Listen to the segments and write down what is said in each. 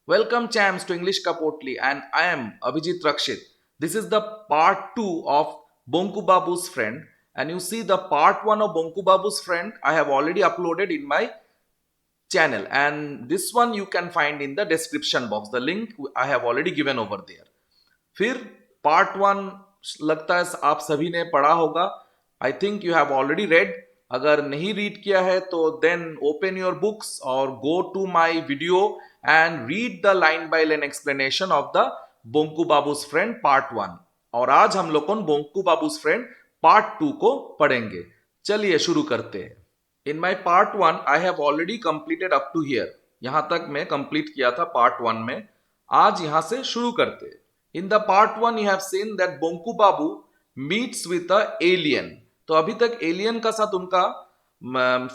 Welcome champs to English Kapotli and I am Abhijit Rakshit. This is the part 2 of Bonku Babu's friend and you see the part 1 of Bonku Babu's friend I have already uploaded in my channel and this one you can find in the description box. The link I have already given over there. फिर part one लगता है आप सभी ने पढ़ा होगा. आई think you have already red. अगर नहीं रीड किया है तो देन ओपन योर बुक्स और go to my video and read the line by line explanation of the Bonku Babu's friend part one. और आज हम लोग Bonku Babu's friend part two को पढ़ेंगे. चलिए शुरू करते हैं. In my part one I have already completed up to here. यहां तक मैं कंप्लीट किया था पार्ट वन में. आज यहां से शुरू करते हैं. In the part one, you have seen that Bonku Babu meets with a alien. तो अभी तक alien का साथ उनका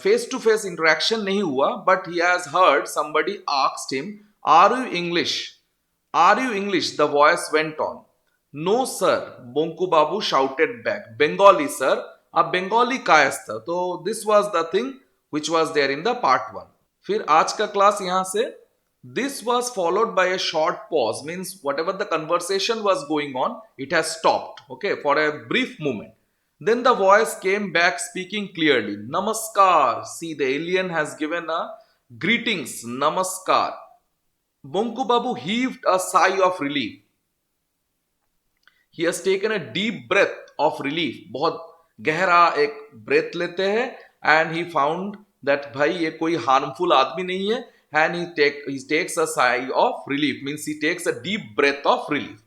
face to face interaction नहीं हुआ, but he has heard somebody asked him, "Are you English? Are you English?" The voice went on. "No, sir." Bonku Babu shouted back. "Bengali, sir." अब Bengali Kayastha था. तो this was the thing which was there in the part one. फिर आज का class यहां से this was followed by a short pause, means whatever the conversation was going on, it has stopped, okay, for a brief moment. Then the voice came back speaking clearly. Namaskar. See, the alien has given a greetings. Namaskar. Bonku Babu heaved a sigh of relief. He has taken a deep breath of relief. बहुत गहरा एक breath लेते हैं and he found that भाई ये कोई harmful आदमी नहीं है. And he takes a sigh of relief, means he takes a deep breath of relief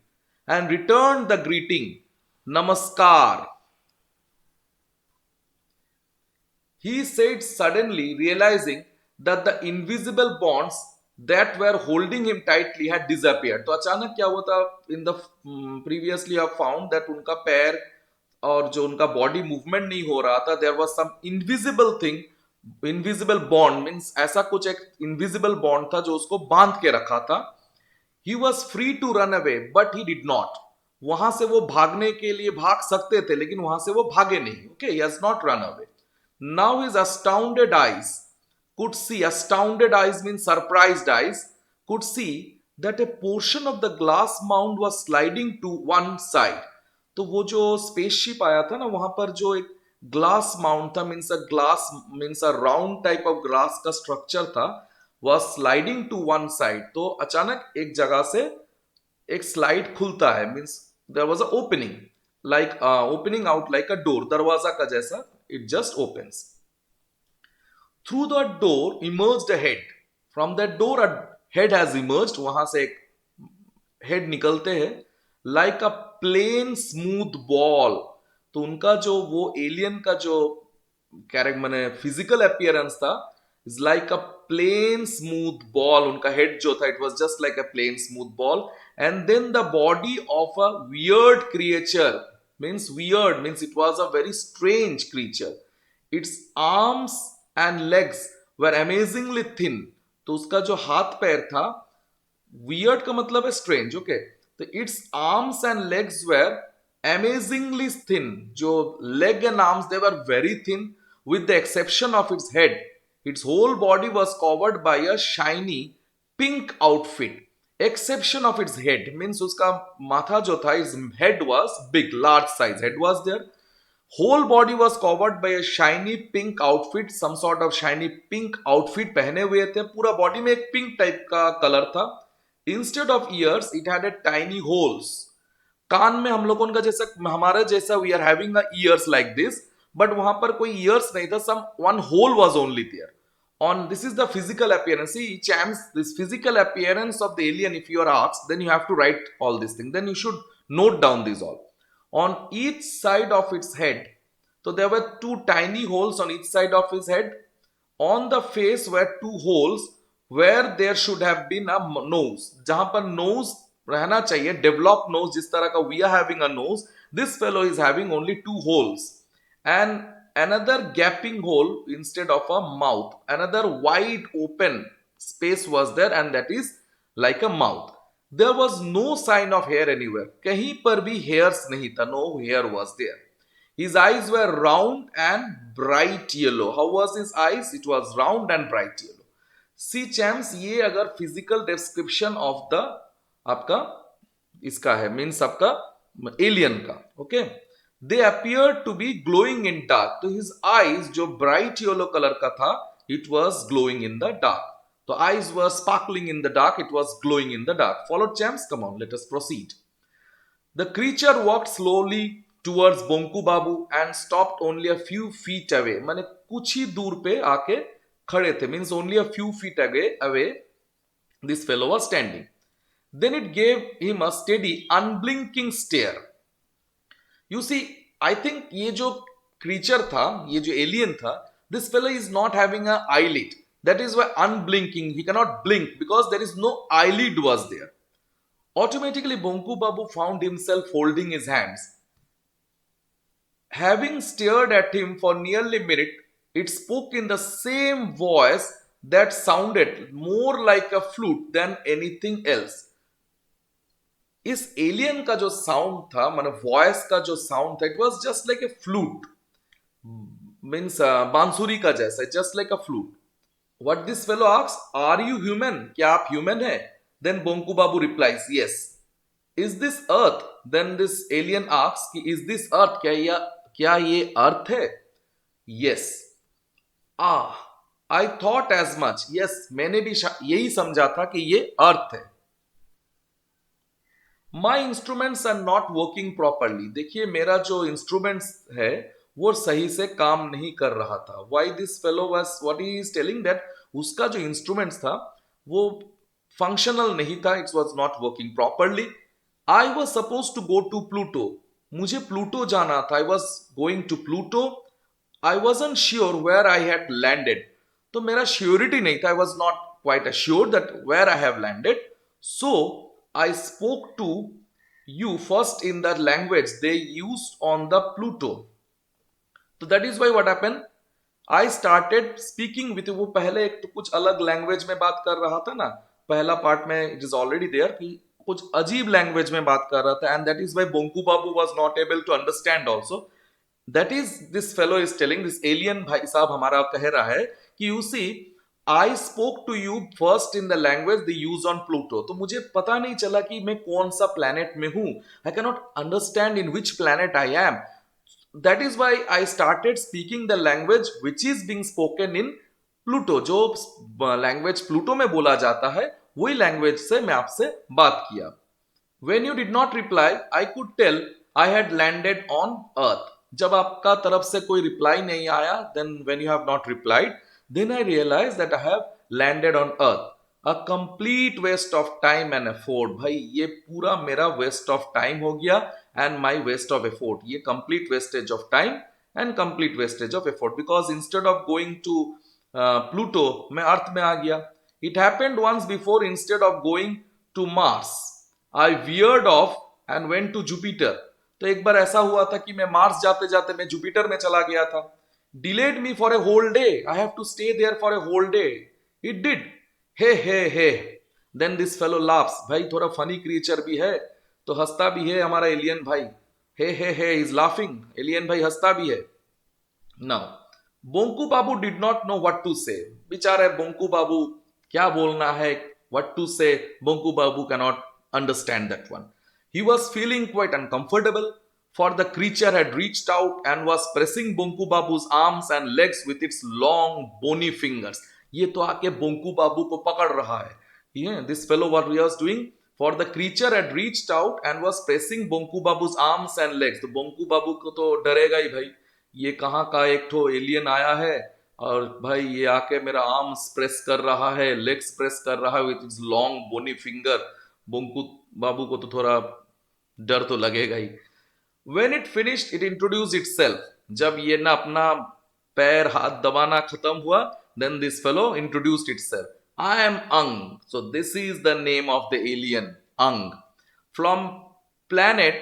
and returned the greeting, Namaskar. He said suddenly, realizing that the invisible bonds that were holding him tightly had disappeared. तो अचानक क्या हुआ था? In the previously I found that उनका पैर और जो उनका बॉडी मूवमेंट नहीं हो रहा था. There was some invisible thing. Invisible bond means ऐसा कुछ एक इनविजिबल बॉन्ड था जो उसको बांध के रखा था. He was free to run away but he did not. वहां से वो भागने के लिए भाग सकते थे लेकिन वहां से वो भागे नहीं. Okay, he has not run away. Now his अस्टाउंडेड eyes could see, astounded eyes means surprised eyes, could see that a portion of the glass mound was sliding to one side. तो वो जो स्पेसशिप आया था ना वहां पर जो एक ग्लास माउंट था, means a round type of glass का स्ट्रक्चर था, वह स्लाइडिंग टू वन साइड. तो अचानक एक जगह से एक स्लाइड खुलता है, means there was a opening, like opening out like a door, दरवाजा का जैसा. It just opens. Through the door emerged a head. From that door a head has emerged. वहां से एक हेड निकलते हैं. Like a plain smooth ball. तो उनका जो वो एलियन का जो कैरेक्टर मैंने फिजिकल अपीयरेंस था is like a plain smooth ball. उनका हेड जो था it was just like a plain smooth ball. And then the body of a weird creature, means weird means it was a very strange creature. Its arms and legs were amazingly thin. तो उसका जो हाथ पैर था, weird का मतलब है strange, okay. तो its arms and legs were amazingly thin. जो leg and arms, they were very thin with the exception of its head. Its whole body was covered by a shiny pink outfit. Exception of its head means उसका माथा जो था, its head was big, large size head was there. Whole body was covered by a shiny pink outfit. Some sort of shiny pink outfit पहने हुए थे. पूरा body में एक पिंक टाइप का कलर था. Instead of ears, it had a tiny holes. कान में हम लोगों का जैसा हमारा जैसा we are having ears like this, but वहां पर कोई ईयर्स नहीं था. Some one hole was only there. On this is the physical appearance. See champs, this physical appearance of the alien, if you are asked then you have to write all this thing, then you should note down this all. On each side of its head, तो there were two tiny holes on each side of his head. On the face were two holes where there should have been a nose. जहां पर knows रहना चाहिए, develop knows जिस तरह का we are having a nose, this fellow is having only two holes and another gaping hole instead of a mouth. Another wide open space was there and that is like a mouth. There was no sign of hair anywhere. कहीं पर भी hairs नहीं था. No hair was there. His eyes were round and bright yellow. How was his eyes? It was round and bright yellow. सी चैम्स, ये अगर physical description of the आपका इसका है, मीन्स आपका एलियन का, okay. They appear to be glowing in dark, तो his eyes जो bright yellow colour का था, it was glowing in the dark. तो eyes were sparkling in the dark, it was glowing in the dark. Follow chums, come on, let us proceed. The creature walked slowly towards Bonku Babu and stopped only a few feet away, माने कुछ ही दूर पे आके खड़े थे, means only a few feet away this fellow was standing. Then it gave him a steady, unblinking stare. You see, I think ये जो creature था, ये जो alien था, this fellow is not having a eyelid. That is why unblinking, he cannot blink because there is no eyelid was there. Automatically, Bonku Babu found himself holding his hands. Having stared at him for nearly a minute, it spoke in the same voice that sounded more like a flute than anything else. इस alien का जो sound था, माने voice का जो sound था, it was just like a flute, means बांसुरी का जैसा, just like a flute. What this fellow asks, are you human, क्या आप ह्यूमन है? Then Bonku Babu replies, yes. Is this earth? Then this alien asks कि इज दिस अर्थ, क्या ये earth है? Yes. I thought as much, yes, मैंने भी यही समझा था कि ये अर्थ है। My instruments are not working properly, देखिए मेरा जो इंस्ट्रूमेंट्स है वो सही से काम नहीं कर रहा था। Why this fellow was, what he is telling that उसका जो इंस्ट्रूमेंट्स था वो फंक्शनल नहीं था, it was not working properly. I was suppose to go to Pluto, मुझे प्लूटो जाना था, I was going to Pluto. I wasn't sure where I had landed, तो मेरा श्योरिटी नहीं था, I was not quite assured that where I have landed. So I spoke to you first in the language they used on the Pluto. So that is why what happened, I started speaking with you. वो पहले एक तो कुछ अलग language में बात कर रहा था ना, पहला पार्ट में इट इज ऑलरेडी देयर कि कुछ अजीब लैंग्वेज में बात कर रहा था, and that is why Bonku Babu was not able to understand also. That is this fellow is telling, this alien भाई साहब हमारा कह रहा है कि you see, I spoke to you first in the language they use on Pluto, तो मुझे पता नहीं चला कि मैं कौन सा प्लैनेट में हूं, I can not understand in which planet I am. That is why I started speaking the language which is being spoken in Pluto, जो लैंग्वेज प्लूटो में बोला जाता है वही लैंग्वेज से मैं आपसे बात किया। When you did not reply, I could tell I had landed on earth. जब आपका तरफ से कोई रिप्लाई नहीं आया, then when you have not replied, then I realized that I have landed on earth. A complete waste of time and effort. भाई ये पूरा मेरा waste of time हो गया and my waste of effort. ये complete wastage of time and complete wastage of effort, because instead of going to Pluto, मैं अर्थ में आ गया. It happened once before, instead of going to Mars, I veered off and went to Jupiter. तो एक बार ऐसा हुआ था कि मैं मार्स जाते जाते मैं जुपिटर में चला गया था। Delayed me for a whole day. I have to stay there for a whole day. It did. Hey. Then this fellow laughs. भाई थोड़ा फनी क्रिएचर भी है तो हंसता भी है हमारा एलियन भाई। Hey, is laughing. एलियन भाई हंसता भी है। Now, Bonku Babu did not know what to say. बेचारे बोंकू बाबू क्या बोलना है, what to say, Bonku Babu cannot understand that one. He was feeling quite uncomfortable, for the creature had reached out and was pressing Bonku Babu's arms and legs with its long bony fingers. ये तो आके बोंकू बाबू को पकड़ रहा है। Yeah, this fellow what he was doing, for the creature had reached out and was pressing Bonku Babu's arms and legs. तो बोंकू बाबू को तो डरेगा ही भाई, ये कहाँ का एक ठो एलियन आया है और भाई ये आके मेरा आर्म्स प्रेस कर रहा है, लेग्स प्रेस कर रहा है with its long bony finger. Bonku Babu को तो थोड़ा डर तो लगेगा ही। When it finished, it introduced itself. जब ये ना अपना पैर हाथ दबाना खत्म हुआ, then this fellow introduced itself. I am Ang. So this is the name of the alien, Ang, from planet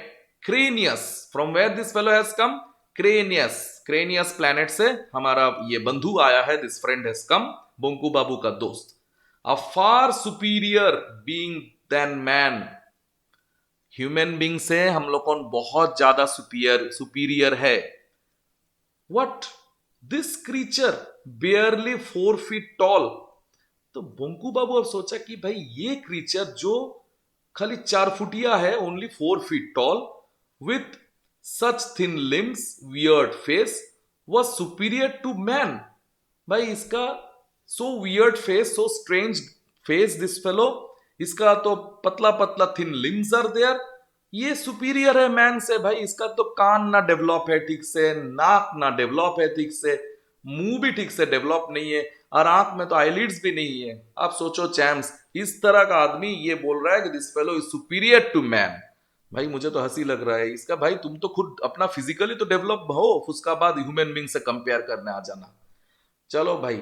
Cranius. From where this fellow has come? Cranius planet से हमारा ये बंधु आया है, this friend has come, Bonku Babu का दोस्त। A far superior being than man. Human being से हम लोग कौन बहुत ज्यादा सुपीरियर है। What, this creature barely 4 feet tall, तो बोंकू बाबू अब सोचा कि भाई ये क्रीचर जो खाली 4 फुटिया है, only 4 feet tall, with such thin limbs, weird face, was superior to man. भाई इसका so weird face, so strange face this fellow, इसका तो पतला पतला थिन लिम्स आर देयर, ये सुपीरियर है मैन से। भाई इसका तो कान ना डेवलप है ठीक से, नाक ना डेवलप है ठीक से, मुंह भी ठीक से डेवलप नहीं है, और आंख में तो आईलिड्स भी नहीं है। आप सोचो चैम्स, इस तरह का आदमी ये बोल रहा है कि this fellow is superior to man. भाई मुझे तो हंसी लग रहा है इसका। भाई तुम तो खुद अपना फिजिकली तो डेवलप हो, उसका बाद ह्यूमन बींग से कंपेयर करने आ जाना। चलो भाई,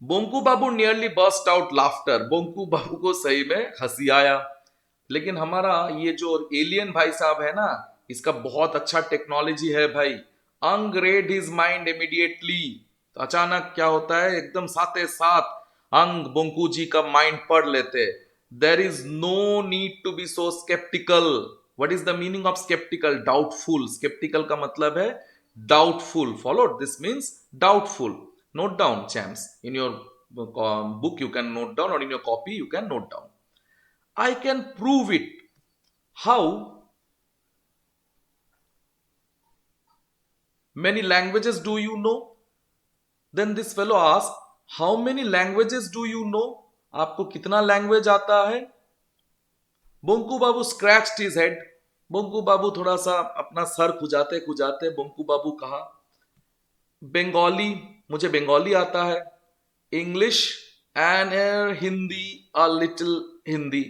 Bonku Babu nearly burst out laughter. Bonku Babu को सही में हंसी आया। लेकिन हमारा ये जो एलियन भाई साहब है ना, इसका बहुत अच्छा टेक्नोलॉजी है भाई। अंग रेड हिज माइंड इमीडिएटली। तो अचानक क्या होता है, एकदम साथे साथ अंग बोंकू जी का माइंड पढ़ लेते। There is no need to be so sceptical. What is the meaning of sceptical? Doubtful. Sceptical का मतलब है doubtful. Follow, this means doubtful. Note down, champs. In your book, you can note down, or in your copy, you can note down. I can prove it. How? Many languages do you know? Then this fellow asked, how many languages do you know? आपको कितना language आता है? बोंकू बाबू scratched his head. Bonku बाबू थोड़ा सा अपना sir खुजाते खुजाते Bonku बाबू कहा, बंगाली, मुझे बंगाली आता है। English and Hindi, a little Hindi.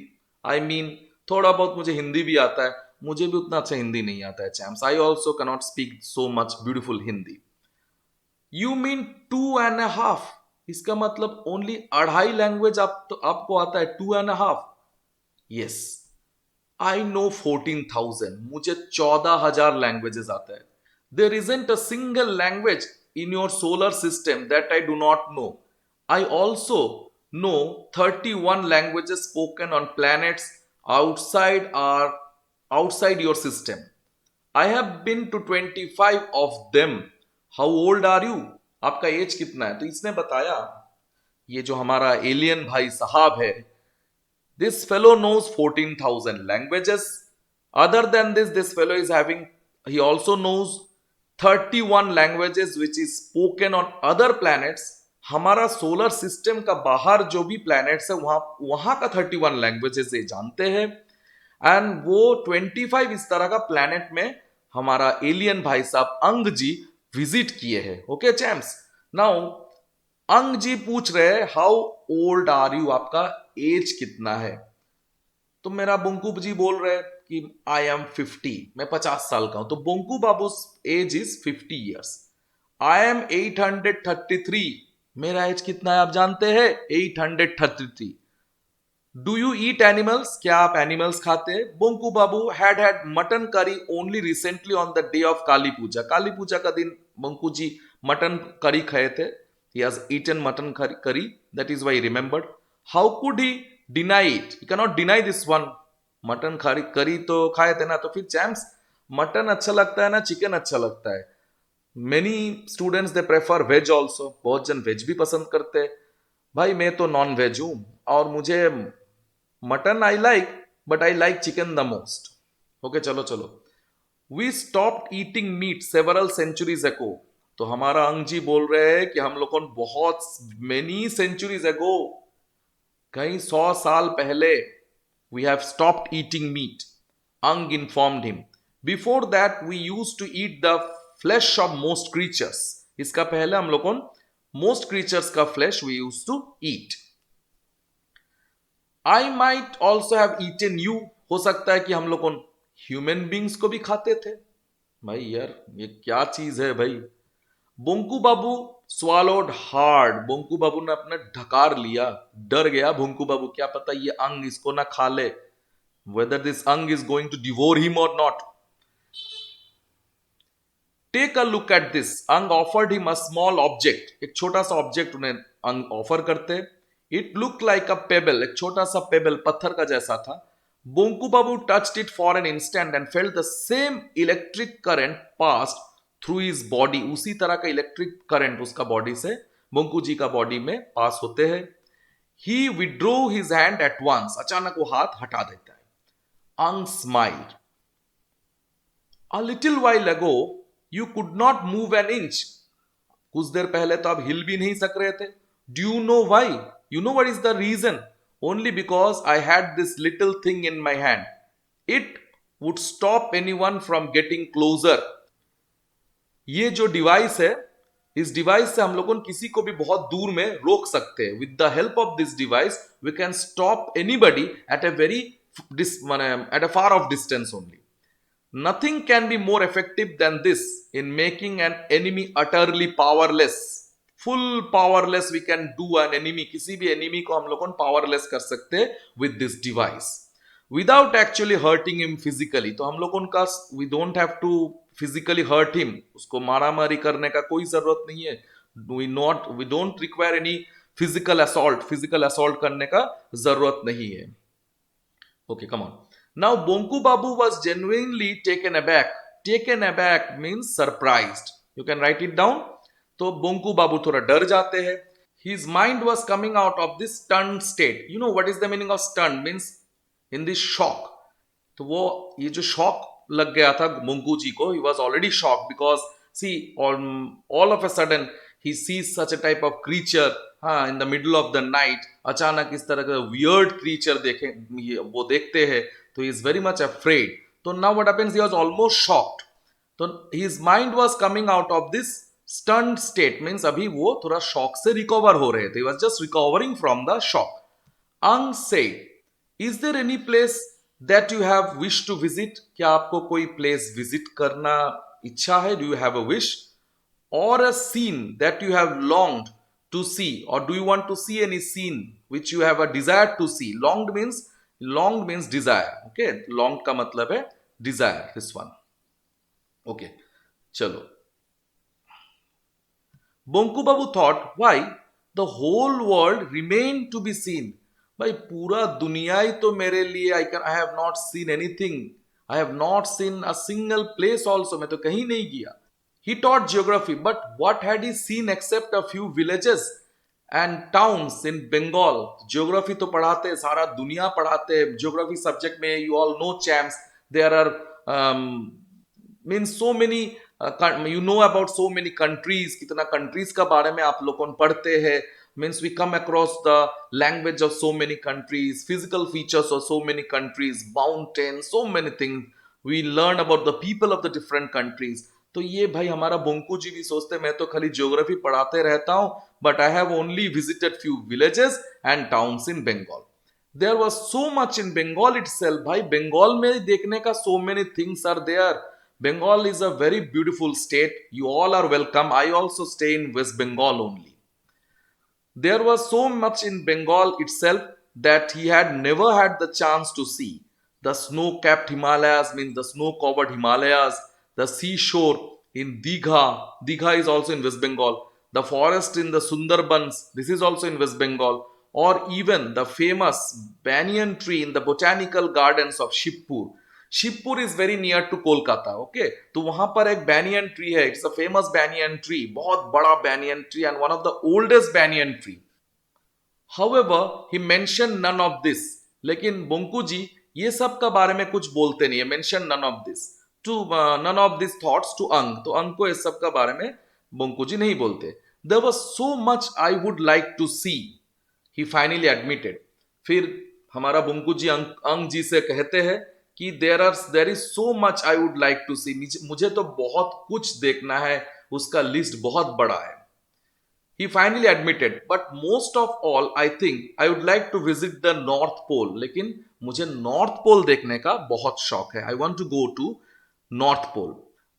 I mean थोड़ा बहुत मुझे हिंदी भी आता है। मुझे भी उतना अच्छा हिंदी नहीं आता है चैम्स। I also cannot speak so much beautiful Hindi. You mean 2.5? इसका मतलब ओनली 2.5 लैंग्वेज आपको आता है? 2.5? यस। I know 14,000। मुझे 14,000 लैंग्वेजेस आता है। There isn't a single language in your solar system that I do not know. I also know 31 languages spoken on planets outside your system. I have been to 25 of them. How old are you? आपका as कितना है? तो इसने बताया, ये जो हमारा alien भाई साहब है, this fellow knows 14,000 languages. Other than this, this fellow is having, he also knows 31 languages which is spoken on other planets. हमारा सोलर सिस्टम का बाहर जो भी प्लैनेट्स है वहां वहां का 31 लैंग्वेजेस ये जानते हैं। एंड वो 25 इस तरह का प्लैनेट में हमारा एलियन भाई साहब अंग जी विजिट किए हैं। ओके चैम्प्स, नाउ अंग जी पूछ रहे हैं, हाउ ओल्ड आर यू? आपका एज कितना है? तो मेरा बोंकू जी बोल रहे हैं कि आई एम 50, मैं 50 साल का हूं। तो Bonku Babu age is 50 years. I am 833। मेरा एज कितना है आप जानते हैं? 833। Do you eat animals? क्या आप एनिमल्स खाते हैं? Bonku Babu had mutton curry only recently on the day of Kali Puja. Kali Puja का दिन बोंकू जी मटन करी खाए थे। He has eaten mutton curry. That is why he remembered. How could he deny it? He cannot deny this one. Mutton curry तो खाए थे ना। तो फिर चैम्प्स, मटन अच्छा लगता है ना चिकन अच्छा लगता है? Many students they prefer veg also. बहुत जन वेज भी पसंद करते हैं। भाई मैं तो नॉन वेज हूं, और मुझे mutton I like, but I like chicken the most. Okay चलो चलो। We stopped eating meat several centuries ago. तो हमारा अंग जी बोल रहे हैं कि हम लोगों ने बहुत मेनी सेंचुरीज अगो, कई 100 साल पहले, we have stopped eating meat. Ang informed him, before that we used to eat the flesh of most creatures. इसका पहले हम लोगों मोस्ट क्रीचर्स का flesh we used to eat. I might also have eaten you. हो सकता है कि हम लोगों ह्यूमन बींग्स को भी खाते थे। भाई यार ये क्या चीज है भाई। बोंकू बाबू swallowed hard। बोंकू बाबू ने अपने ढकार लिया, डर गया बोंकू बाबू, क्या पता ये अंग इसको ना खा ले, whether this अंग is going to devour him or not. Take a look at this. अंग offered him a small object। एक छोटा सा ऑब्जेक्ट उन्हें अंग ऑफर करते। It looked like a pebble। एक छोटा सा पेबल पत्थर का जैसा था। बोंकू बाबू touched it for an instant and felt the same electric current passed through is body. उसी तरह का इलेक्ट्रिक करंट उसका बॉडी से बोंकू जी का बॉडी में पास होते हैं। He withdrew his hand at once. अचानक वो हाथ हटा देता है. Ang smiled. A little while ago, you could not move an inch. कुछ देर पहले तो आप हिल भी नहीं सक रहे थे. Do you know why? You know what is the reason? Only because I had this little thing in my hand. It would stop anyone from getting closer. ये जो डिवाइस है, इस डिवाइस से हम लोगों किसी को भी बहुत दूर में रोक सकते हैं. With the help of this device we can stop anybody at a far off distance only. Nothing can be more effective than this in making an enemy utterly powerless. Full powerless we can do an enemy. किसी भी enemy को हम लोगों powerless कर सकते हैं with this device. Without actually hurting him physically. तो हम लोगों का we don't have to physically hurt him. उसको मारामारी करने का कोई जरूरत नहीं है. We don't require any physical assault. Physical assault करने का जरूरत नहीं है. Okay, come on. Now Bonku Babu was genuinely taken aback. Taken aback means surprised. You can write it down. तो Bonku Babu थोड़ा डर जाते हैं. His mind was coming out of this stunned state. You know what is the meaning of stunned? Means in this shock. तो वो ये जो shock लग गया था Bonku जी को, he was already shocked because see all of a sudden he sees such a type of creature in the middle of the night. अचानक इस तरह का weird creature वो देखते हैं. So he is very much afraid. So now what happens? He was almost shocked. So his mind was coming out of this stunned state. Means अभी वो थोड़ा shock से recover हो रहे थे. He was just recovering from the shock. Ang said, "Is there any place that you have wished to visit? क्या आपको कोई place visit करना इच्छा है? Do you have a wish? Or a scene that you have longed to see? Or do you want to see any scene which you have a desire to see?" Longed means desire. Okay, longed का मतलब है desire. This one. Okay, चलो. Bonku Babu thought, why the whole world remained to be seen. भाई पूरा दुनिया ही तो मेरे लिए I have not seen anything. I have not seen a single place also. मैं तो कहीं नहीं गया. He taught geography, but what had he seen except a few villages and towns in Bengal? Geography तो पढ़ाते, सारा दुनिया पढ़ाते. Geography subject में you all know champs. There are means so many you know about so many countries. कितना countries का बारे में आप लोगों को पढ़ते हैं. Means we come across the language of so many countries, physical features of so many countries, mountains, so many things. We learn about the people of the different countries. तो ये भाई हमारा बोंकू जी भी सोचते मैं तो खाली ज्योग्राफी पढ़ाते रहता हूं, but I have only visited few villages and towns in Bengal. There was so much in Bengal itself. भाई बंगाल में देखने का so many things are there. Bengal is a very beautiful state. You all are welcome. I also stay in West Bengal only. There was so much in Bengal itself that he had never had the chance to see. The snow-capped Himalayas means the snow-covered Himalayas, the seashore in Digha. Digha is also in West Bengal. The forest in the Sundarbans. This is also in West Bengal. Or even the famous banyan tree in the botanical gardens of Shibpur. Shibpur is very near to Kolkata. Okay, तो वहां पर एक banyan tree है. It's a famous banyan tree, बहुत बड़ा banyan tree and one of the oldest banyan tree. However he mention none of this. लेकिन बोंकू जी ये सब का बारे में कुछ बोलते नहीं है. Mention none of this to none of this thoughts to Ang. तो अंग को इस सब का बारे में बोंकू जी नहीं बोलते. There was so much I would like to see, he finally admitted. फिर हमारा बोंकू जी अंग जी से कहते हैं कि there is so much I would like to see. मुझे तो बहुत कुछ देखना है, उसका लिस्ट बहुत बड़ा है. He finally admitted, but most of all, I think I would like to visit the North Pole. लेकिन मुझे North Pole देखने का बहुत शौक है. I want to go to North Pole.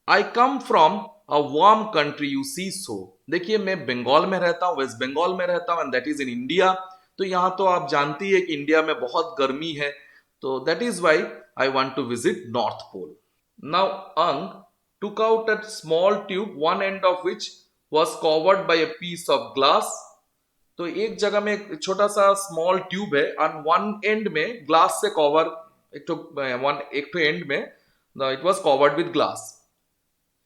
I come from a warm country, you see so. देखिए मैं बंगाल में रहता हूँ, वेस्ट बंगाल में रहता हूँ, and that is in India. तो यहाँ तो आप जानती है कि इंडिया में बहुत गर्मी है. So that is why I want to visit North Pole. Now Ang took out a small tube, one end of which was covered by a piece of glass. तो एक जगह में एक छोटा सा स्मॉल ट्यूब है और वन एंड में ग्लास से कवर, एक तो एंड में it was covered with glass.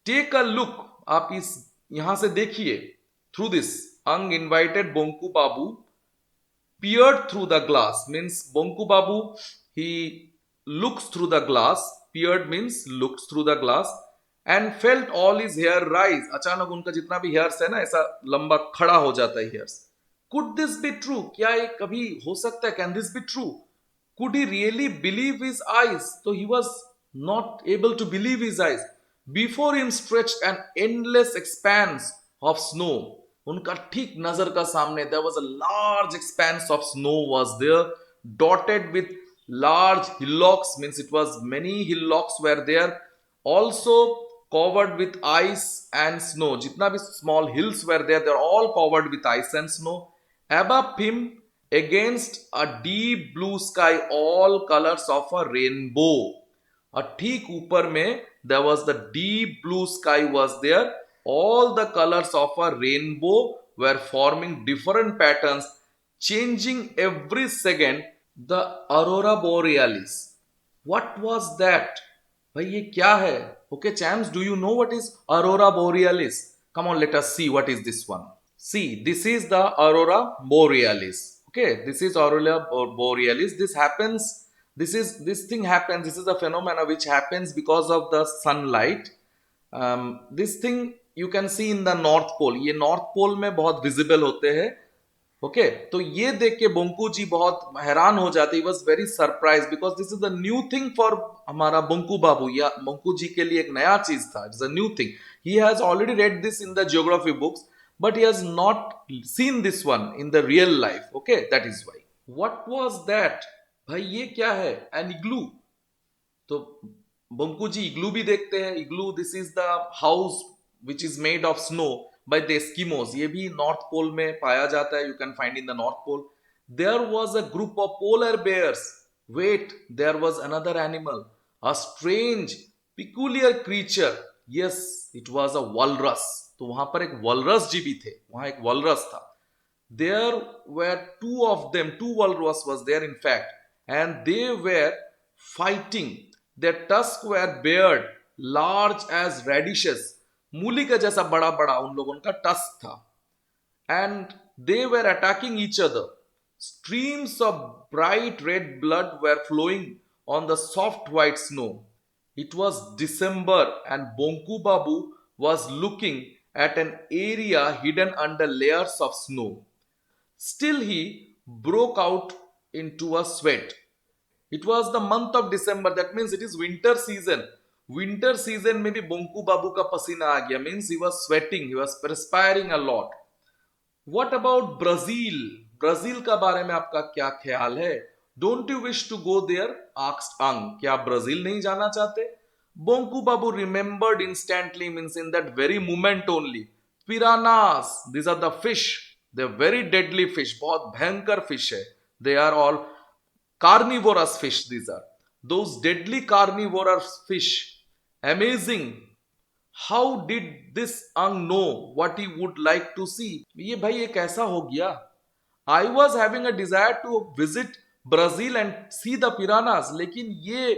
Take a look. आप यहां से देखिए. Through this Ang invited Bonku Babu peered through the glass means Bonku Babu, he looks through the glass. Peered means looks through the glass and felt all his hair rise. अचानक उनका जितना भी hairs है ना ऐसा लंबा खड़ा हो जाता है hairs. Could this be true? क्या ये कभी हो सकता है? Can this be true? Could he really believe his eyes? So he was not able to believe his eyes. Before him stretched an endless expanse of snow. उनका ठीक नजर का सामने there was a large expanse of snow was there, dotted with large hillocks, means it was many hillocks were there, also covered with ice and snow. जितना भी small hills were there, they are all covered with ice and snow. Above him, against a deep blue sky, all colors of a rainbow. और ठीक ऊपर में there was the deep blue sky was there. All the colors of a rainbow were forming different patterns, changing every second. The aurora borealis. What was that? भाई ये क्या है? Okay, champs, do you know what is aurora borealis? Come on, let us see what is this one. See, this is the aurora borealis. Okay, this is aurora borealis. This thing happens. This is a phenomena which happens because of the sunlight. This thing you can see in the North Pole. ये North Pole में बहुत visible होते हैं. Okay तो ये देख के बोंकू जी बहुत हैरान हो जाते. He was very surprise because this is the new thing for हमारा बोंकू बाबू या बोंकू जी के लिए एक नया चीज था. It's a new thing. He has already read this in the geography books but he has not seen this one in the real life. Okay that is why. What was that? भाई ये क्या है? An igloo. तो Bonku ji igloo भी देखते हैं. Igloo this is the house which is made of snow by the Eskimos. ये भी नॉर्थ पोल में पाया जाता है. You can find in the North Pole. There was a group of polar bears. Wait, there was another animal. A strange, peculiar creature. Yes, it was a walrus. तो वहां पर एक walrus जी भी थे. वहां एक walrus था. There were two of them. Two walrus was there in fact. And they were fighting. Their tusks were bared, large as radishes. मूली का जैसा बड़ा बड़ा उन लोगों का टस्क था. And they were attacking each other. Streams of bright red blood were flowing on the soft white snow. It was December and Bonku Babu was looking at an area hidden under layers of snow. Still he broke out into a sweat. It was the month of December. That means it is winter season. Winter season में भी बोंकू बाबू का पसीना आ गया. Means he was sweating, he was perspiring a lot. What about Brazil? Brazil का बारे में आपका क्या ख्याल है? Don't you wish to go there? Asked Ang. क्या आप ब्राजील नहीं जाना चाहते? Bonku Babu remembered instantly, means in that very moment only. Piranhas, this are the fish. They are very deadly fish. बहुत भयंकर फिश है. They are all carnivorous fish. These are those deadly carnivorous fish. Amazing. How did this Ang know what he would like to see? ये भाई ये कैसा हो गया? I was having a desire to visit Brazil and see the piranhas. लेकिन ये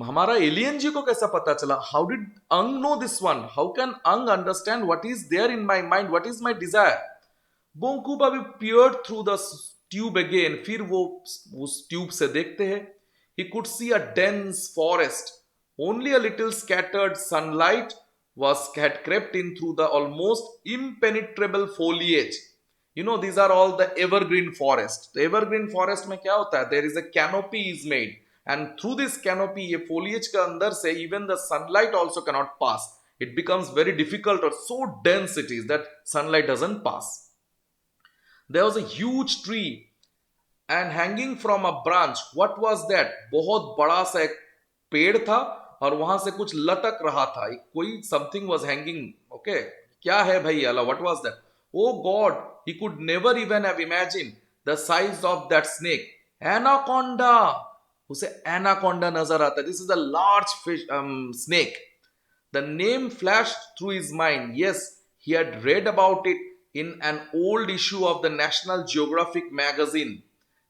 हमारा alien जी को कैसा पता चला? How did Ang know this one? How can Ang understand what is there in my mind? What is my desire? Bonku Babu peered through the tube again. फिर वो उस ट्यूब से देखते हैं. He could see a dense forest. Only a little scattered sunlight had crept in through the almost impenetrable foliage. You know, these are all the evergreen forest. The evergreen forest में क्या होता है? There is a canopy is made. And through this canopy, ये foliage के अंदर से even the sunlight also cannot pass. It becomes very difficult or so dense it is that sunlight doesn't pass. There was a huge tree. And hanging from a branch, what was that? बहुत बड़ा सा एक पेड़ था और वहां से कुछ लटक रहा था. कोई something was hanging. Okay, क्या है भाई अल्लाह? What was that? Oh God, he could never even have imagined the size of that snake. Anaconda. उसे anaconda नजर आता. This is a large fish, snake. The name flashed through his mind. Yes, he had read about it in an old issue of the National Geographic magazine.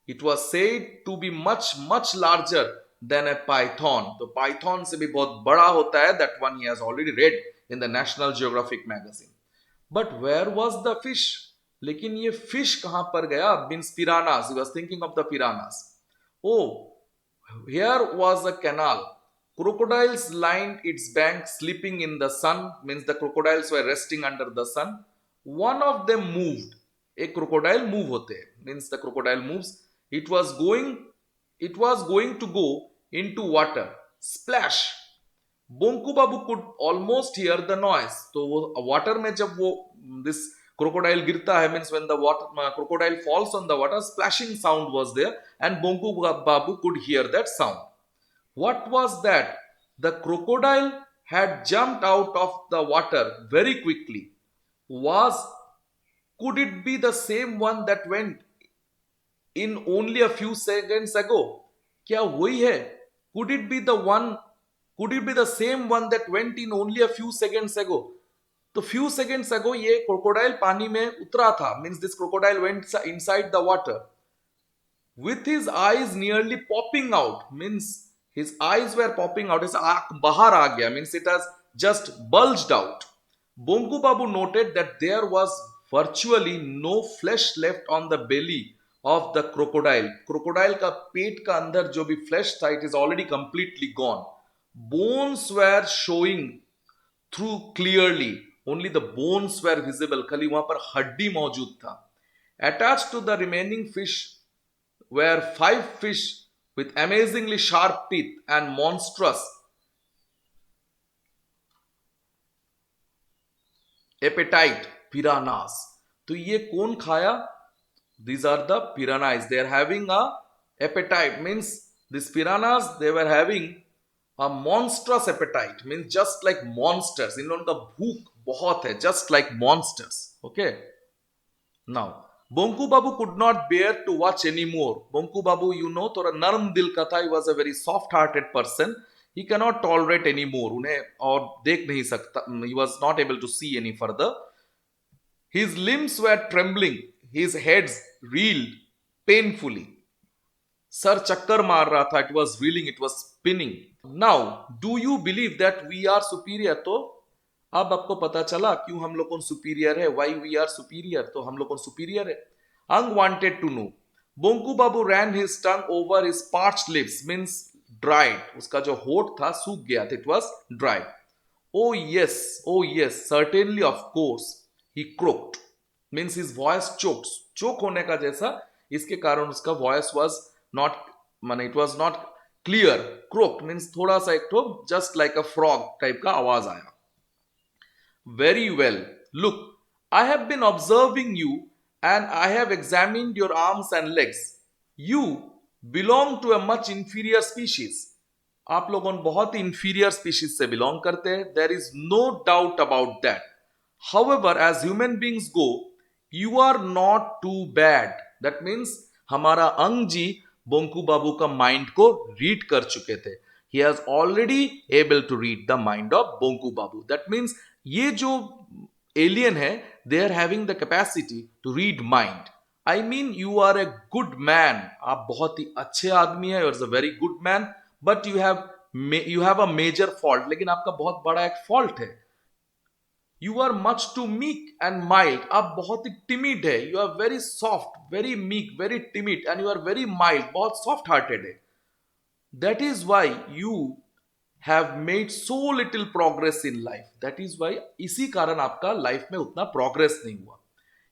It was said to be much larger than a python. तो python से भी बहुत बड़ा होता है. That one he has already read in the National Geographic magazine. But where was the fish? लेकिन ये fish कहां पर गया? Means piranhas, he was thinking of the piranhas. Oh, here was a canal. Crocodiles lined its bank, sleeping in the sun. Means the crocodiles were resting under the sun. One of them moved. A crocodile move होते हैं. Means the crocodile moves. It was going. It was going to go into water. Splash. Bonku Babu could almost hear the noise. तो वो water में जब वो this crocodile गिरता है, means when the water crocodile falls on the water, splashing sound was there, and Bonku Babu could hear that sound. What was that? The crocodile had jumped out of the water very quickly. Could it be the same one that went in only a few seconds ago? क्या वही है? Could it be the one? Could it be the same one that went in only a few seconds ago? तो few seconds ago ये crocodile पानी में उतरा था. Means this crocodile went inside the water with his eyes nearly popping out. Means his eyes were popping out. His आंख बाहर आ गया. Means it has just bulged out. Bonku Babu noted that there was virtually no flesh left on the belly of the crocodile. Crocodile का पेट का अंदर जो भी flesh था, it is already completely gone. Bones were showing through clearly. Only the bones were visible. खाली वहां पर हड्डी मौजूद था. Attached to the remaining fish were 5 fish with amazingly sharp teeth and monstrous appetite, piranhas. तो ये कौन खाया? These are the piranhas. They are having a appetite. Means these piranhas, they were having a monstrous appetite. Means just like monsters. इन लोगों का भूख बहुत है. Just like monsters. Okay. Now, Bonku Babu could not bear to watch anymore. Bonku Babu, you know, थोड़ा नर्म दिल का था. He was a very soft-hearted person. He cannot tolerate anymore. उन्हें और देख नहीं सकता. He was not able to see any further. His limbs were trembling. His head reeled painfully. Sir चक्कर मार रहा था. It was reeling. It was spinning. Now, do you believe that we are superior? तो अब आपको पता चला क्यों हम लोग कौन सुपीरियर है. Why we are superior. तो हम लोग कौन सुपीरियर है. Ang wanted to know. Bonku Babu ran his tongue over his parched lips. Means dried. उसका जो होठ था सूख गया था. It was dry. Oh yes certainly of course he croaked. Means his voice choked. Choke होने का जैसा, इसके कारण उसका वॉइस वाज नॉट, माने it was not clear. Croaked means थोड़ा सा एक तो just like a frog type का आवाज आया. Very well. Look, I have been observing you and I have examined your arms and legs. You belong to a much inferior species. आप लोगों बहुत ही inferior species से belong करते हैं. There is no doubt about that. However, as human beings go, you are not too bad. That means हमारा अंग जी बोंकू बाबू का mind को रीड कर चुके थे. He has already able to read the mind of Bonku Babu. That means ये जो alien है, they are having the capacity to read mind. I mean, you are a good man. आप बहुत ही अच्छे आदमी है. You are a very good man, but you have a major fault. लेकिन आपका बहुत बड़ा एक fault है. You are much too meek and mild. आप बहुत ही timid है. You are very soft, very meek, very timid, and you are very mild. बहुत soft hearted है. That is why you have made so little progress in life. That is why इसी कारण आपका life में उतना progress नहीं हुआ.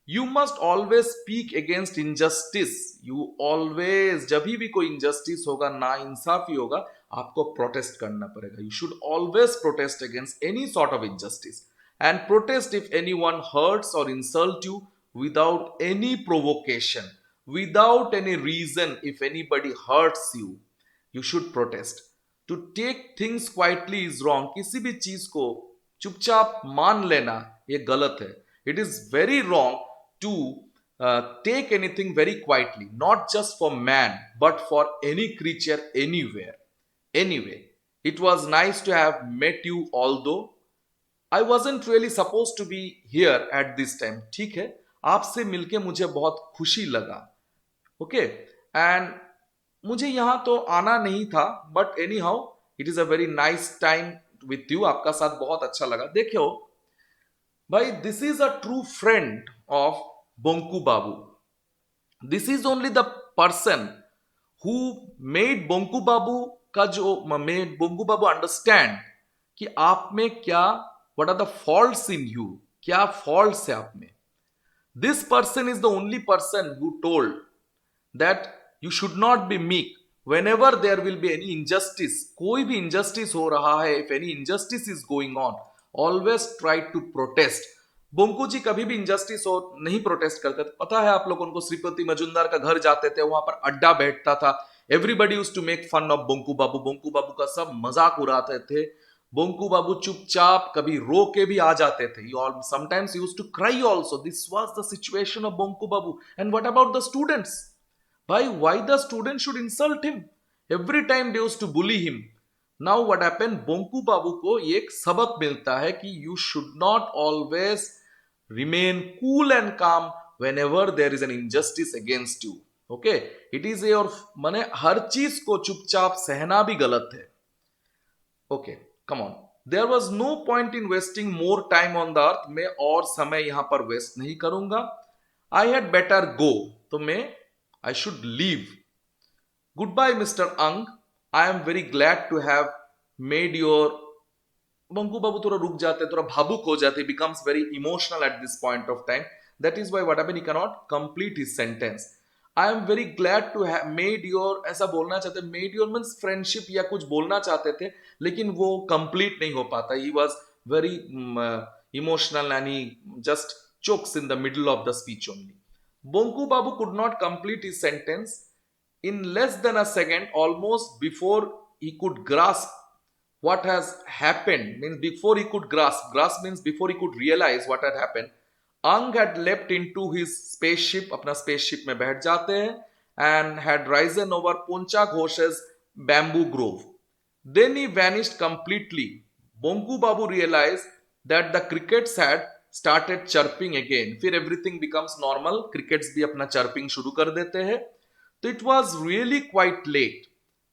You must always speak against injustice. You always, जब भी कोई injustice होगा, ना इंसाफी होगा, आपको protest करना पड़ेगा. You should always protest against any sort of injustice. And protest if anyone hurts or insults you without any provocation, without any reason. If anybody hurts you, you should protest. To take things quietly is wrong. किसी भी चीज को चुपचाप मान लेना ये गलत है. It is very wrong to take anything very quietly, not just for man, but for any creature anywhere. Anyway, it was nice to have met you, although I wasn't really supposed to be here at this time. ठीक है, आपसे मिलके मुझे बहुत खुशी लगा. Okay, and मुझे यहां तो आना नहीं था, but any how it is a very nice time with you. आपका साथ बहुत अच्छा लगा. देखो भाई, this is a true friend of Bonku Babu. This is only the person who made Bonku Babu का जो made Bonku Babu understand कि आप में क्या, what are the faults in you, क्या faults है आप में. This person is the only person who told that you should not be meek whenever there will be any injustice. कोई भी injustice हो रहा है, if any injustice is going on, always try to protest. Bonku जी कभी भी injustice हो नहीं protest करते थे. पता है आप लोग, उनको श्रीपति मजुमदार का घर जाते थे, वहां पर अड्डा बैठता था. Everybody used to make fun of Bonku Babu. Bonku Babu का सब मजाक उड़ाते थे. बोंकू बाबू चुपचाप कभी रो के भी आ जाते थे. Sometimes used to cry also. This was the situation of Bonku Babu. And what about the students? भाई, why the student should insult him? Every time they used to bully him. Now what happened? Bonku Babu को एक सबक मिलता है कि you should not always remain cool and calm whenever there is an injustice against you. Okay? It is your माने हर चीज को चुपचाप सहना भी गलत है. Okay, come on. There was no point in wasting more time on the earth. मैं और समय यहां पर वेस्ट नहीं करूंगा. I had better go. तो मैं I should leave. Goodbye, Mr. Ang. I am very glad to have made your. Banku बाबू थोड़ा रुक जाते, थोड़ा भावुक हो जाते, becomes very emotional at this point of time. That is why what happened, he cannot complete his sentence. I am very glad to have made your, ऐसा बोलना चाहते, made your means friendship या कुछ बोलना चाहते थे, लेकिन वो complete नहीं हो पाता. He was very emotional and he just chokes in the middle of the speech only. Bonku Babu could not complete his sentence. In less than a second, almost before he could grasp what has happened, means before he could grasp means before he could realize what had happened, Ang had leapt into his spaceship, अपना spaceship में बैठ जाते हैं, and had risen over Poncha Ghos's bamboo grove. Then he vanished completely. Bonku Babu realized that the crickets had started chirping again. फिर everything becomes normal. Crickets भी अपना chirping शुरू कर देते हैं. तो it was really quite late.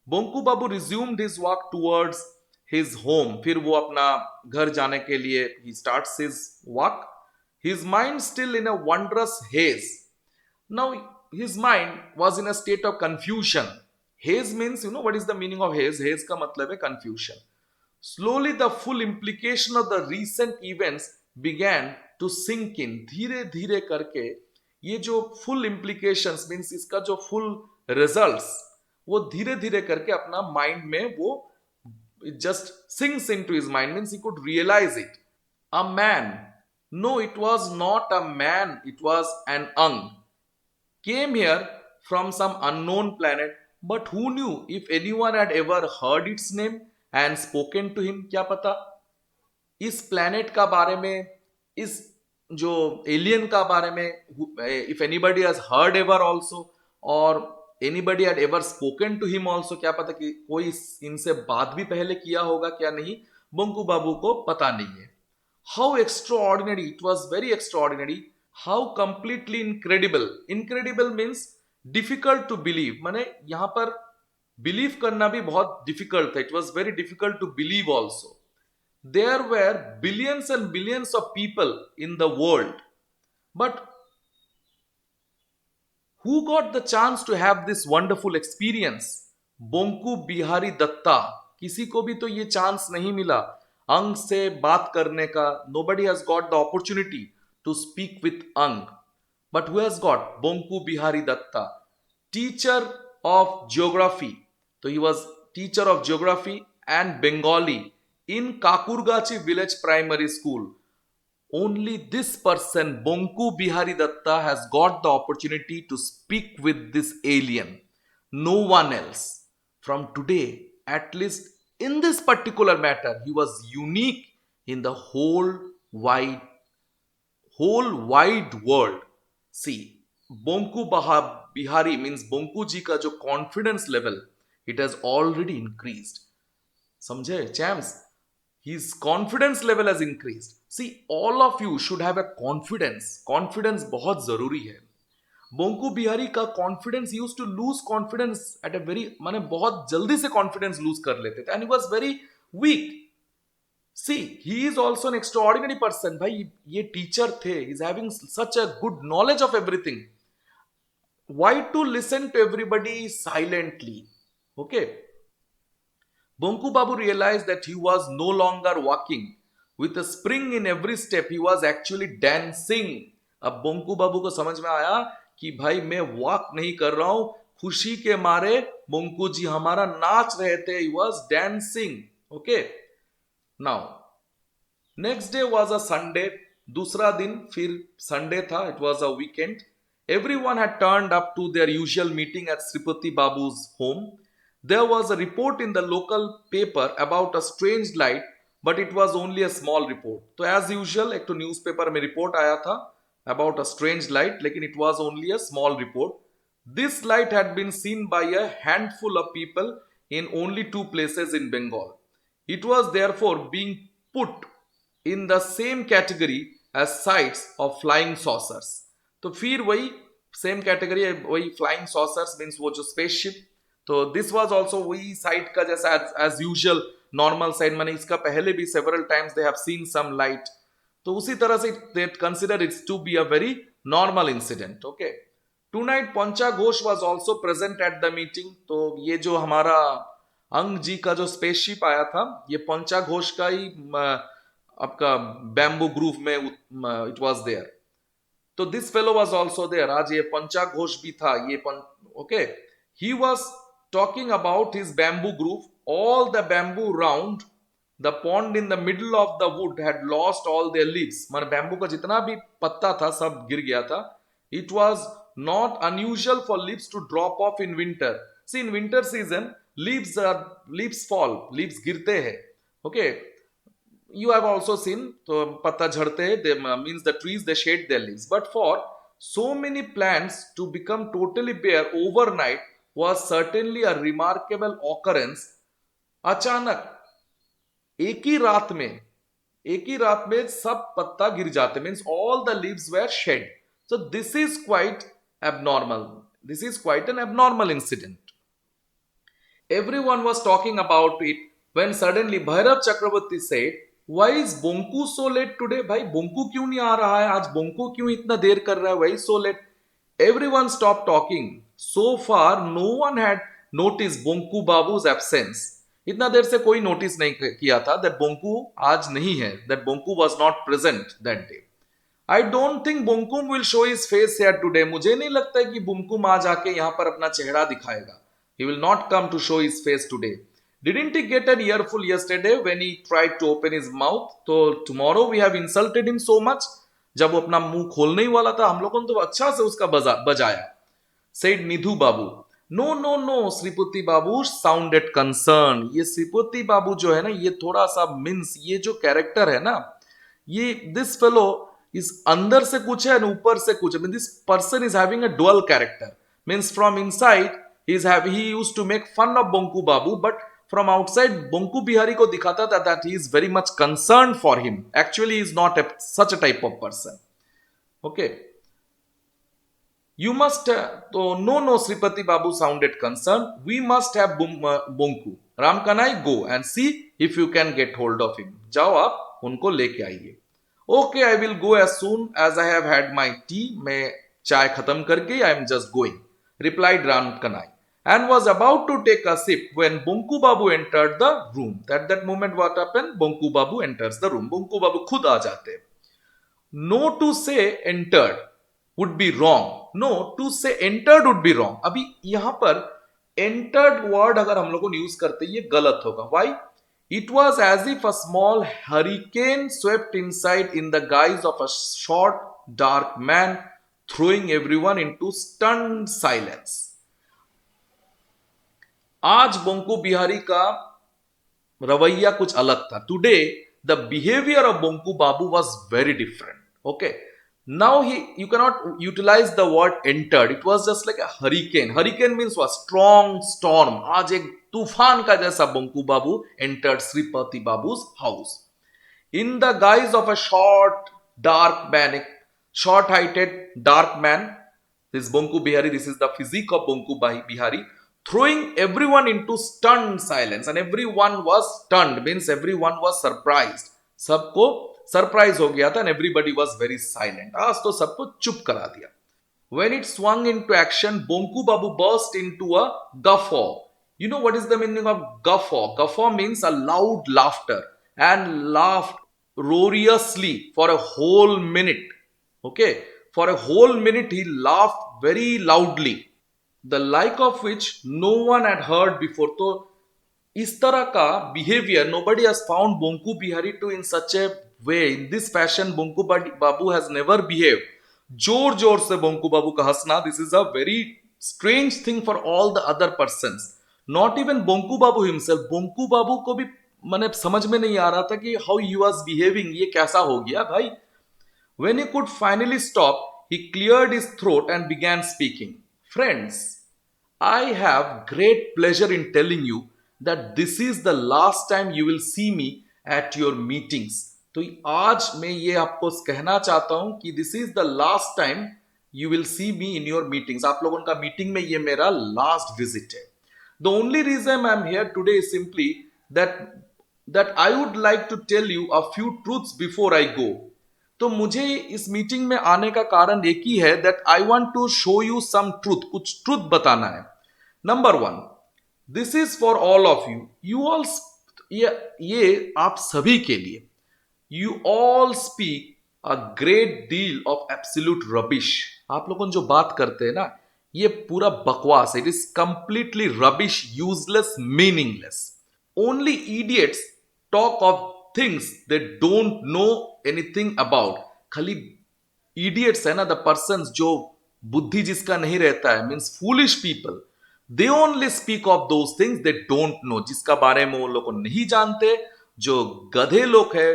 Bonku Babu resumed his walk towards his home. फिर वो अपना घर जाने के लिए he starts his walk. His mind still in a wondrous haze. Now his mind was in a state of confusion. Haze means, you know what is the meaning of haze? Haze का मतलब है confusion. Slowly the full implication of the recent events began to sink in. धीरे धीरे करके ये जो full implications means इसका जो full results वो धीरे धीरे करके अपना mind में वो it just sinks into his mind, means he could realize it. A man, no, it was not a man, it was an Ang, came here from some unknown planet, but who knew if anyone had ever heard its name and spoken to him? क्या पता इस planet का बारे में, इस जो alien का बारे में, if anybody has heard ever also or anybody had ever spoken to him also, क्या पता कि कोई इनसे बात भी पहले किया होगा क्या नहीं, बंकू बाबू को पता नहीं है. How extraordinary, it was very extraordinary. How completely incredible. Incredible means difficult to believe. माने यहाँ पर believe करना भी बहुत difficult था. It was very difficult to believe also. There were billions and billions of people in the world, but who got the chance to have this wonderful experience? Bonku Bihari Dutta. किसी को भी तो ये चांस नहीं मिला अंग से बात करने का. Nobody has got the opportunity to speak with Ang. But who has got? Bonku Bihari Datta, teacher of geography. So he was teacher of geography and Bengali in Kakurgachi village primary school. Only this person, Bonku Bihari Datta, has got the opportunity to speak with this alien. No one else. From today, at least in this particular matter, he was unique in the whole wide world. See, Bonku Bihari means Bonku ji का जो confidence level, it has already increased. समझे champs? His confidence level has increased. See, all of you should have a confidence. Confidence बहुत जरूरी है. बोंकू बिहारी का confidence use to lose confidence at a very, माने बहुत जल्दी से कॉन्फिडेंस लूज कर लेते थे, and he was very weak. See, he is also an extraordinary person. भाई ये टीचर थे. He's having such a good knowledge of everything. Why to listen to everybody silently? Okay. Bonku Babu realized that he was no longer walking with a spring in every step. He was actually dancing. अब बोंकू बाबू को समझ में आया कि भाई मैं walk नहीं कर रहा हूं, खुशी के मारे बोंकू जी हमारा नाच रहे थे. He was dancing. Okay. Now next day was a Sunday. दूसरा दिन फिर संडे था. It was a weekend. Everyone had turned up to their usual meeting at Sripati Babu's home. There was a report in the local paper about a strange light, but it was only a small report. तो as usual एक तो newspaper में report आया था about a strange light, लेकिन it was only a small report. This light had been seen by a handful of people in only 2 places in Bengal. It was therefore being put in the same category as sights of flying saucers. तो फिर वही same category है, वही flying saucers means वो जो spaceship. तो this was also वही site का जैसा एज यूजुअल नॉर्मल साइट. मैंने इसका पहले भी several times they have seen some light. तो उसी तरह से they consider its to be a very normal incident. Okay. Tonight Pancha Ghosh was also present at the meeting. तो ये जो हमारा अंग जी का जो स्पेसशिप आया था, ये पंचा घोष का ही आपका बैम्बू ग्रूव में इट वाज देयर. तो this fellow was also there. आज ये पंचा घोष भी था. ये okay. He was talking about his bamboo grove. All the bamboo round the pond in the middle of the wood had lost all their leaves. मतलब bamboo का जितना भी पत्ता था सब गिर गया था. It was not unusual for leaves to drop off in winter. C in winter season leaves fall, leaves गिरते हैं. Okay. You have also seen तो पत्ता झड़ते हैं, they means the trees they shed their leaves. But for so many plants to become totally bare overnight was certainly a remarkable occurrence. अचानक एक ही रात में सब पत्ता गिर जाते, means all the leaves were shed. So this is quite abnormal. This is quite an abnormal incident. Everyone was talking about it when suddenly Bhairav Chakrabarti said, Why is Bonku so late today? भाई बोंकू क्यों नहीं आ रहा है आज? बोंकू क्यों इतना देर कर रहा है? Why so late? Everyone stopped talking. So far, no one had noticed Bonku Babu's absence. इतना देर से कोई नोटिस नहीं किया था that बोंकू आज नहीं है, that Bonku was not present that day. I don't think Bonkum will show his face here today. मुझे नहीं लगता है कि बोंकुम आज आके यहाँ पर अपना चेहरा दिखाएगा. He will not come to show his face today. Didn't he get an earful yesterday when he tried to open his mouth? तो tomorrow we have insulted him so much. जब वो अपना मुंह खोलने ही वाला था, हम लोगों ने तो अच्छा से उसका बजाया. Said Nidhu Babu. No, no, no. Shripati बाबू sounded concerned. ये श्रीपति बाबू जो है ना, ये थोड़ा सा मीन्स ये जो कैरेक्टर है ना, ये this fellow is अंदर से कुछ है और ऊपर से कुछ है. This person is having a dual character. Means from inside he used to make fun of Bonku Babu, but from outside Bonku Bihari को दिखाता था that he is very much concerned for him. Actually he is not such a type of person. Okay. You must no Sripati Babu sounded concerned. We must have Bonku. Ram Kanai, go and see if you can get hold of him. जाओ आप उनको लेके आइए. Okay, I will go as soon as I have had my tea. मैं चाय खत्म करके I am just going. Replied Ram Kanai. And was about to take a sip when Bonku Babu entered the room. At that moment what happened? Bonku Babu enters the room. Bonku Babu खुद आ जाते. No to say entered would be wrong. No to say entered would be wrong. अभी यहाँ पर entered word अगर हम लोग को use करते ये गलत होगा. Why? It was as if a small hurricane swept inside in the guise of a short dark man, throwing everyone into stunned silence. आज बोंकू बिहारी का रवैया कुछ अलग था. Today the behaviour of Bonku Babu was very different. Okay. Now you cannot utilize the word entered. It was just like a hurricane. Hurricane means was strong storm. आज एक तूफान का जैसा Bonku Babu entered Shripati Babu's house in the guise of a short dark man. Short heighted dark man. This Bonku Bihari, this is the physique of Bonku Bihari, throwing everyone into stunned silence, and everyone was stunned means everyone was surprised. सबको surprise हो गया था and everybody was very silent. आज तो सबको चुप करा दिया. When it swung into action, Bonku Babu burst into a guffaw. You know what is the meaning of guffaw? Guffaw means a loud laughter, and laughed roariously for a whole minute. Okay, for a whole minute he laughed very loudly, the like of which no one had heard before. तो इस तरह का behavior nobody has found Bonku Bihari to in such a way. In this fashion Bonku Babu has never behaved. जोर जोर से बोंकू बाबू का हंसना, this is a very strange thing for all the other persons, not even Bonku Babu himself. Bonku Babu को भी मैंने समझ में नहीं आ रहा था कि हाउ ही वाज बिहेविंग, ये कैसा हो गया भाई. When he could finally stop, he cleared his throat and began speaking. Friends, I have great pleasure in telling you that this is the last time you will see me at your meetings. तो आज मैं ये आपको कहना चाहता हूं कि this is the last time you will see me in your meetings. आप लोगों का मीटिंग में ये मेरा लास्ट विजिट है. The only reason I am here today is simply that I would like to tell you a few truths before I go. तो मुझे इस मीटिंग में आने का कारण एक ही है, that I want to show you some truth, कुछ ट्रूथ बताना है. Number one, this is for all of you. You all, ये आप सभी के लिए. You all speak a great deal of absolute rubbish. आप लोगों जो बात करते हैं ना, ये पूरा बकवास है. It is completely rubbish, useless, meaningless. Only idiots talk of things they don't know anything about. खाली idiots है ना, the persons जो बुद्धि जिसका नहीं रहता है, means foolish people. They only speak of those things they don't know. जिसका बारे में वो लोग नहीं जानते. जो गधे लोग हैं,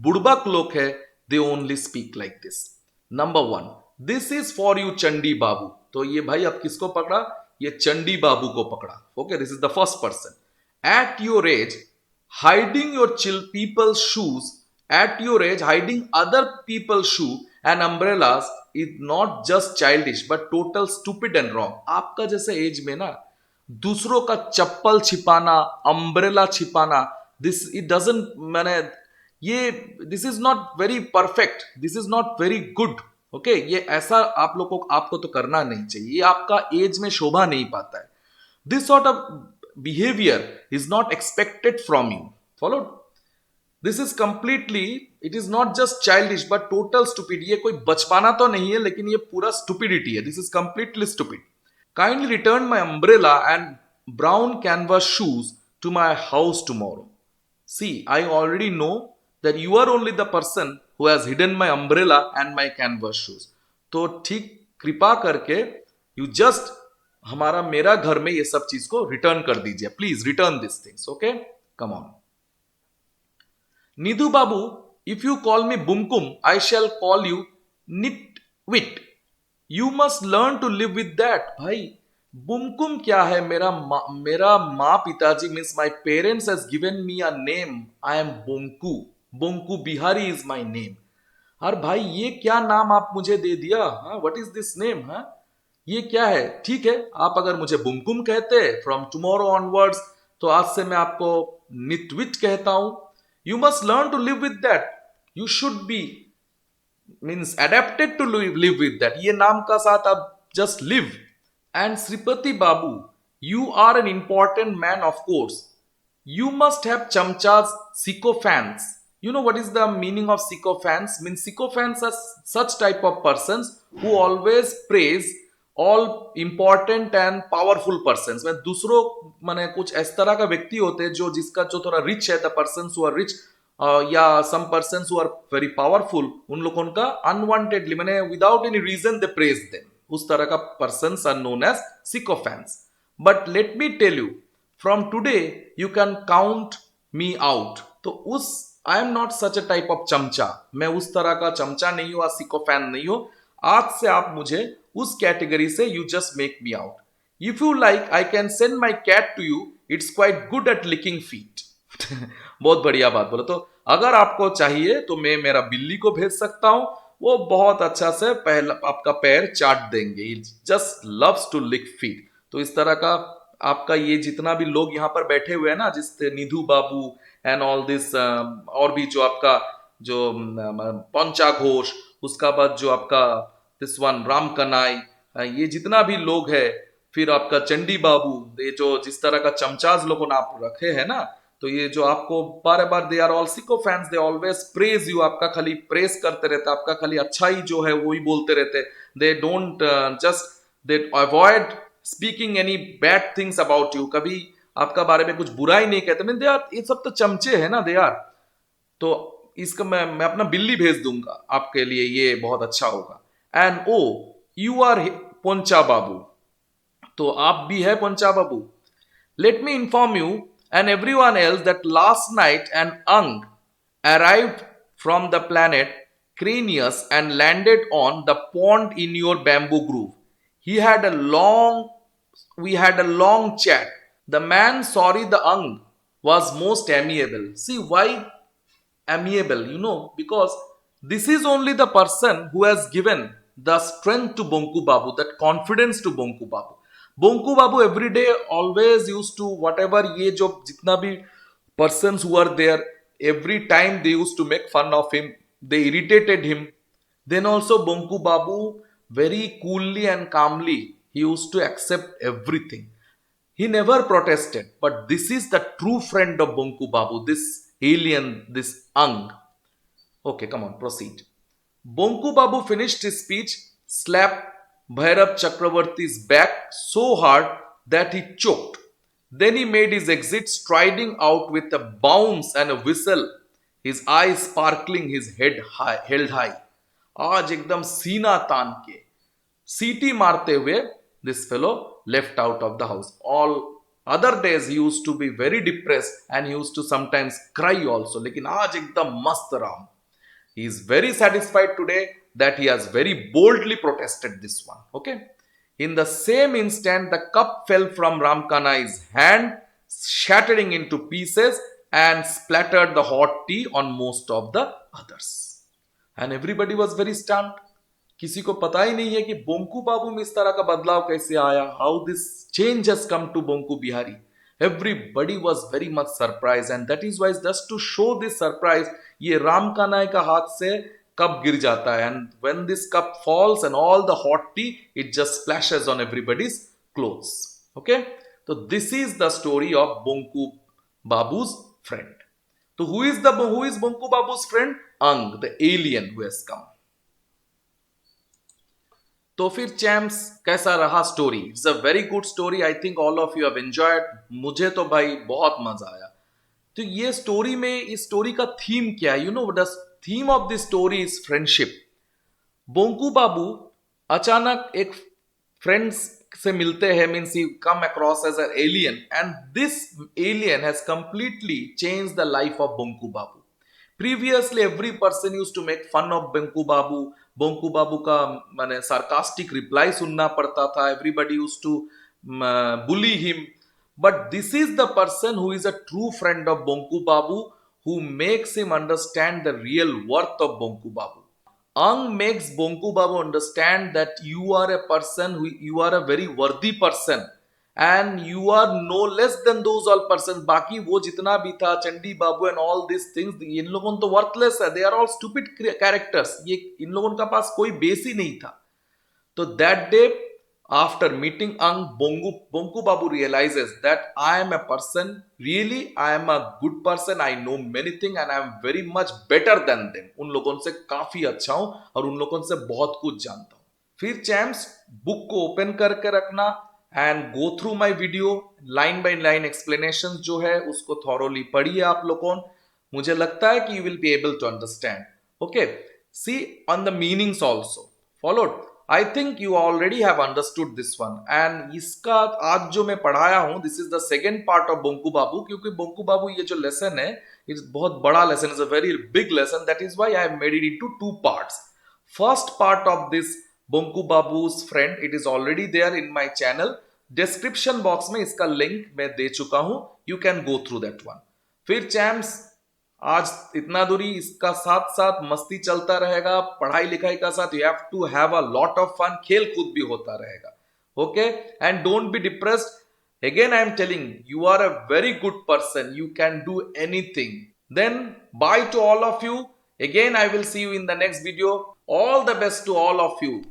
बुड़बक लोग है, they only speak like this. Number one, this is for you Chandi Babu. तो ये भाई अब किसको पकड़ा? ये चंडी बाबू को पकड़ा. Okay, this is the first person. At your age hiding your people's shoes, at your age hiding other people's shoe and umbrellas is not just childish but total stupid and wrong. आपका जैसे as में ना दूसरों का चप्पल छिपाना, umbrella छिपाना, this it doesn't, मैंने ये this is not very perfect, this is not very good. Okay, ये ऐसा आप लोगों को, आपको तो करना नहीं चाहिए. ये आपका एज में शोभा नहीं पाता है. This sort of behaviour is not expected from you. Follow, this is completely, it is not just childish but total stupid. ये कोई बचपना तो नहीं है, लेकिन ये पूरा स्टूपिडिटी है. This is completely stupid. Kindly return my umbrella and brown canvas shoes to my house tomorrow. See, I already know that you are only the person who has hidden my umbrella and my canvas shoes. तो ठीक कृपा करके you just हमारा मेरा घर में ये सब चीज को रिटर्न कर दीजिए. Please return this things. Okay, come on. Nidhu Babu, if you call me Bumkum, I shall call you Nitwit. You must learn to live with that. भाई बुमकुम क्या है? मेरा माँ पिताजी means my parents has given me a name. I am Bonku. Bonku Bihari is my name. और भाई ये क्या नाम आप मुझे दे दिया? What is this name? ये क्या है? ठीक है, आप अगर मुझे बुमकुम कहते फ्रॉम टुमारो ऑनवर्ड्स, तो आज से मैं आपको नितविट कहता हूं. You must learn to live with that. You should be means adapted to live with that. ये नाम का साथ आप just live. And Sripati Babu, you are an important man, of course. You must have chamchas, sycophants. You know what is the meaning of sycophants? Means sycophants are such type of persons who always praise all important and powerful persons. मैं दूसरों माने कुछ इस तरह का व्यक्ति होते हैं जो जिसका जो थोड़ा रिच है, the persons who are rich, या some persons who are very powerful, उन लोगों का unwantedly माने without any reason they praise them. उस तरह का persons are known as sycophants. But let me tell you, from today you can count me out. तो उस I am not such a type of चमचा. मैं उस तरह का चमचा नहीं हूँ, sycophant नहीं हूँ. आज से आप मुझे उस कैटेगरी से you just make me out. If you like, I can send my cat to you. It's quite good at licking feet. बहुत बढ़िया बात बोला. तो अगर आपको चाहिए तो मैं मेरा बिल्ली को भेज सकता हूं, वो बहुत अच्छा से पहला आपका पैर चाट देंगे. He just loves to lick feet. तो इस तरह का आपका ये जितना भी लोग यहाँ पर बैठे हुए हैं ना, जिस निधु बाबू एंड ऑल दिस, और भी जो आपका जो पंचा घोष, उसका बाद जो आपका दिस वन राम कनाई, ये जितना भी लोग है, फिर आपका चंडी बाबू, ये जो जिस तरह का चमचाज लोगों ने आप रखे हैं ना, तो ये जो आपको बार बार they are all sycophants, they always praise you, आपका खाली प्रेस करते रहते, आपका खाली अच्छा ही जो है वो ही बोलते रहते, they don't just they avoid speaking any bad things about you, कभी आपका बारे में कुछ बुरा ही नहीं कहते। मीन दे आर, ये सब तो चमचे है ना, दे आर। तो इसका मैं अपना बिल्ली भेज दूंगा आपके लिए, ये बहुत अच्छा होगा। And oh you are Poncha Babu, तो आप भी है Poncha Babu. Let me inform you and everyone else that last night an Ang arrived from the planet Cranius and landed on the pond in your bamboo grove. He had a long, we had a long chat. The man, sorry, the Ang was most amiable. See why amiable? Because this is only the person who has given the strength to Bonku Babu, that confidence to Bonku Babu. Bonku Babu every day always used to, whatever ye jo jitna bhi persons who are there, every time they used to make fun of him, they irritated him. Then also Bonku Babu very coolly and calmly he used to accept everything. He never protested, but this is the true friend of Bonku Babu, this alien, this Ang. Okay, come on, proceed. Bonku Babu finished his speech, slapped Bhairav Chakravarti's back so hard that he choked. Then he made his exit, striding out with a bounce and a whistle, his eyes sparkling, his head held high. आज एकदम सीना तान के सीटी मारते हुए this fellow left out of the house. All other days he used to be very depressed and he used to sometimes cry also. लेकिन आज एकदम मस्त रहा. He is very satisfied today that he has very boldly protested this one. Okay. In the same instant, the cup fell from Ramkanai's hand, shattering into pieces and splattered the hot tea on most of the others. And everybody was very stunned. किसी को पता ही नहीं है कि बोंकू बाबू में इस तरह का बदलाव कैसे आया, how this change has come to Bonku Bihari. Everybody was very much surprised, and that is why, just to show this surprise, ये राम कानाई का हाथ से कप गिर जाता है, and when this cup falls and all the hot tea, it just splashes on everybody's clothes. Okay, so this is the story of Bonku Babu's friend. So who is Bonku Babu's friend? Ang, the alien who has come. तो फिर champs कैसा रहा story? It's a very good story. I think all of you have enjoyed. मुझे तो भाई बहुत मजा आया. तो ये स्टोरी में, इस स्टोरी का थीम क्या है? The theme of this story is friendship. Bonku Babu अचानक एक फ्रेंड्स से मिलते हैं, means he come across as an alien, and this alien has completely change the life of Bonku Babu. Previously, every person used to make fun of Bonku Babu. Bonku Babu का माने sarcastic reply सुनना पड़ता था. Everybody used to bully him. But this is the person who is a true friend of Bonku Babu, who makes him understand the real worth of Bonku Babu. Ang makes Bonku Babu understand that you are a person you are a very worthy person and you are no less than those all persons. बाकी वो जितना भी था, चंडी बाबू and all these things, इन लोगों तो worthless है. they are all stupid characters. ये इन लोगों का पास कोई बेस ही नहीं था. तो that day after meeting Ang, Bonku Babu realizes that I am a person, really I am a good person, I know many things and I am very much better than them. उन लोगों से काफी अच्छा हूं और उन लोगों से बहुत कुछ जानता हूं. फिर चैम्प्स बुक को ओपन करके रखना and go through my video. Line by line explanation जो है उसको थॉरोली पढ़िए आप लोगों. मुझे लगता है कि you will be able to understand. Okay, see on the meanings also followed. I think you already have understood this one. And इसका आज जो मैं पढ़ाया हूं, this is the second part of Bonku Babu. क्योंकि बोंकू बाबू ये जो लेसन है, इट्स बहुत बड़ा lesson, is a very big lesson. That is why I have made it into two parts. First part of this Bonku Babu's friend, it is already there in my channel. Description box में इसका link मैं दे चुका हूं. You can go through that one. फिर champs आज इतना दूरी, इसका साथ साथ मस्ती चलता रहेगा, पढ़ाई लिखाई का साथ. You have to have a lot of fun. खेल कूद भी होता रहेगा. Okay, and don't be depressed. Again, I am telling you are a very good person. You can do anything. Then, bye to all of you. Again, I will see you in the next video. All the best to all of you.